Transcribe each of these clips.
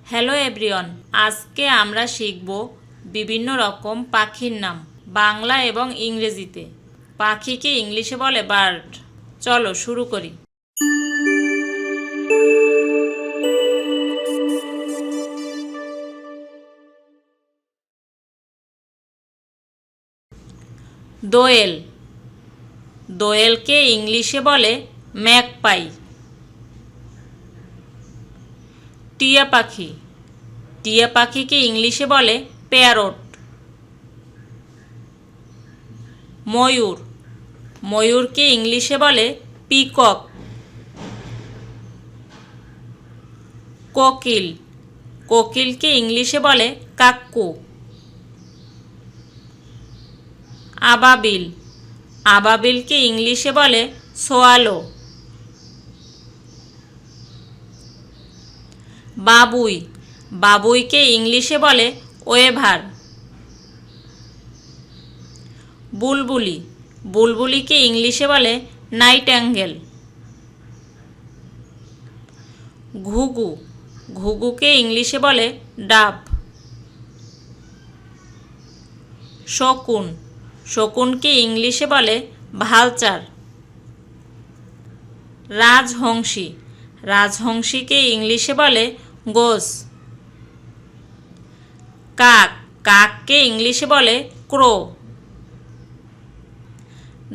Hello everyone, আজকে আমরা শিখব বিভিন্ন রকম পাখির নাম বাংলা এবং ইংরেজিতে। পাখিকে ইংলিশে বলে বার্ড। চলো শুরু করি। দোয়েল। দোয়েলকে ইংলিশে বলে ম্যাকপাই। টিয়া পাখি। টিয়া পাখিকে ইংলিশে বলে প্যারট। ময়ূর। ময়ূরকে ইংলিশে বলে পিকক। কোকিল। কোকিলকে ইংলিশে বলে কাক্কু। আবাবিল। আবাবিলকে ইংলিশে বলে সোয়ালো। বাবুই। বাবুইকে ইংলিশে বলে ওয়েভার। বুলবুলি। বুলবুলিকে ইংলিশে বলে নাইটেঙ্গেল। ঘুঘু। ঘুঘুকে ইংলিশে বলে ডাব। শকুন। শকুনকে ইংলিশে বলে ভালচার। রাজহংসী। রাজহংসীকে ইংলিশে বলে গোস। কাক। কাককে ইংলিশে বলে ক্রো।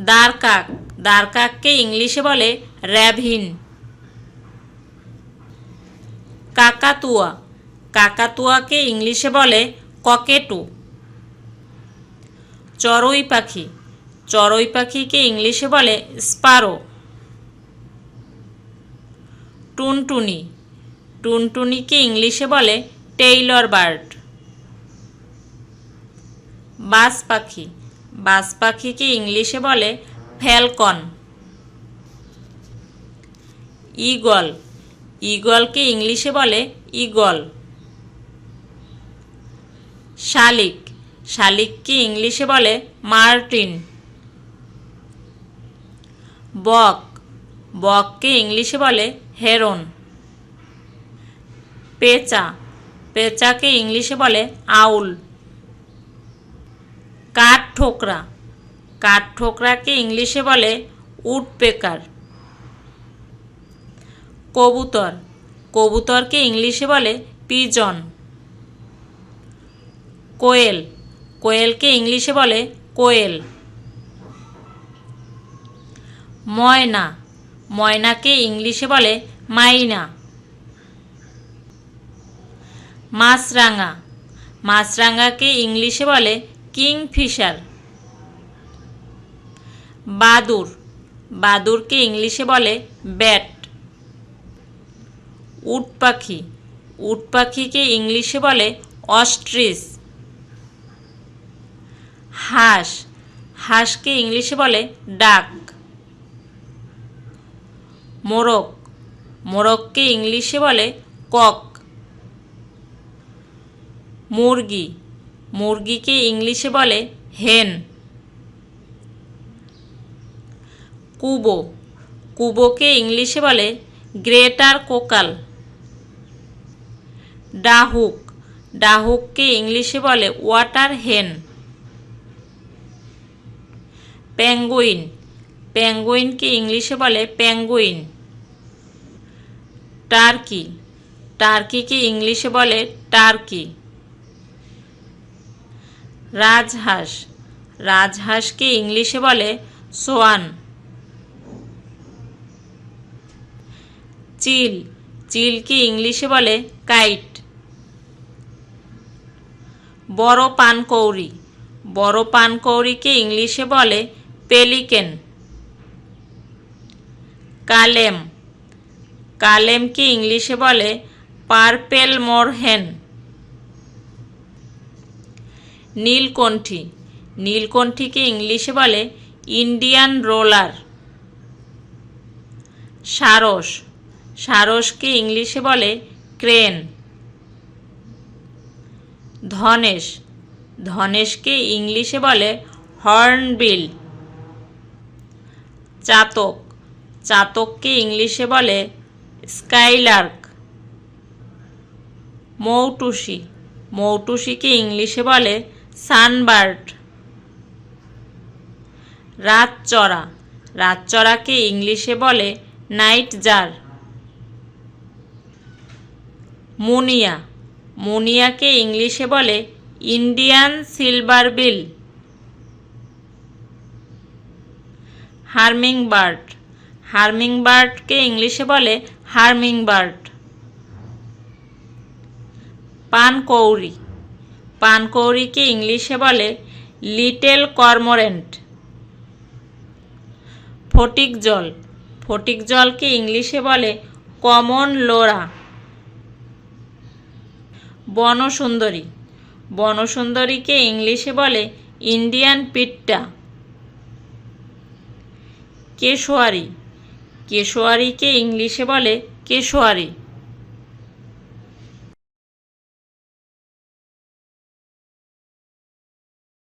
দারকাক। দারকাককে ইংলিশে বলে র্যাভিন। কাকাতুয়া। কাকাতুয়াকে ইংলিশে বলে ককেটু। চড়ুই পাখি। চড়ুই পাখিকে ইংলিশে বলে স্পারো। টুনটুনি। টুনটুনিকে ইংলিশে বলে টেইলর বার্ড। বাজ পাখি। বাজ পাখিকে ইংলিশে বলে ফ্যালকন। ঈগল। ঈগলকে ইংলিশে বলে ঈগল। শালিক। শালিককে ইংলিশে বলে মার্টিন। বক। বককে ইংলিশে বলে হেরন। পেঁচা। পেঁচাকে ইংলিশে বলে আউল। কাঠঠোকরা। কাঠঠোকরাকে ইংলিশে বলে উডপেকার। কবুতর। কবুতরকে ইংলিশে বলে পিজন। কোয়েল। কোয়েলকে ইংলিশে বলে কোয়েল। ময়না। ময়নাকে ইংলিশে বলে মাইনা। মাছরাঙা। মাছরাঙাকে ইংলিশে বলে কিংফিশার। বাদুড়। বাদুড়কে ইংলিশে বলে ব্যাট। উট পাখি। উট পাখিকে ইংলিশে বলে অস্ট্রিচ। হাঁস। হাঁসকে ইংলিশে বলে ডাক। মোরগ। মোরগকে ইংলিশে বলে কক। মুরগি। মুরগিকে ইংলিশে বলে হেন। কুবো। কুবোকে ইংলিশে বলে গ্রেটার কোকাল। ডাহুক। ডাহুককে ইংলিশে বলে ওয়াটার হেন। পেঙ্গুইন। পেঙ্গুইনকে ইংলিশে বলে পেঙ্গুইন। টার্কি। টার্কিকে ইংলিশে বলে টার্কি। রাজহাঁস। রাজহাঁসকে ইংলিশে বলে সোয়ান। চিল। চিলকে ইংলিশে বলে কাইট। বড় পানকৌড়ি। বড় পানকৌড়িকে ইংলিশে বলে পেলিকেন। কালেম। কালেমকে ইংলিশে বলে পার্পেল মোরহেন। নীলকণ্ঠী। নীলকণ্ঠীকে ইংলিশে বলে ইন্ডিয়ান রোলার। সারস। সারসকে ইংলিশে বলে ক্রেন। ধনেশ। ধনেশকে ইংলিশে বলে হর্নবিল। চাতক। চাতককে ইংলিশে বলে স্কাইলার্ক। মৌটুসি, মৌটুসিকে ইংলিশে বলে সানবার্ড। রাতচরা, রাতচরাকে ইংলিশে বলে নাইট জার। মুনিয়া, মুনিয়াকে ইংলিশে বলে ইন্ডিয়ান সিলভার বিল। হার্মিংবার্ড, হার্মিংবার্ডকে ইংলিশে বলে হার্মিংবার্ড। পানকৌড়ি, পানকৌড়িকে ইংলিশে বলে লিটল কর্মোরেন্ট। ফটিক জল, ফটিক জলকে ইংলিশে বলে কমন লোরা। বনসুন্দরী, বনসুন্দরীকে ইংলিশে বলে ইন্ডিয়ান পিট্টা। কেশোয়ারি, কেশোয়ারিকে ইংলিশে বলে কেশোয়ারি।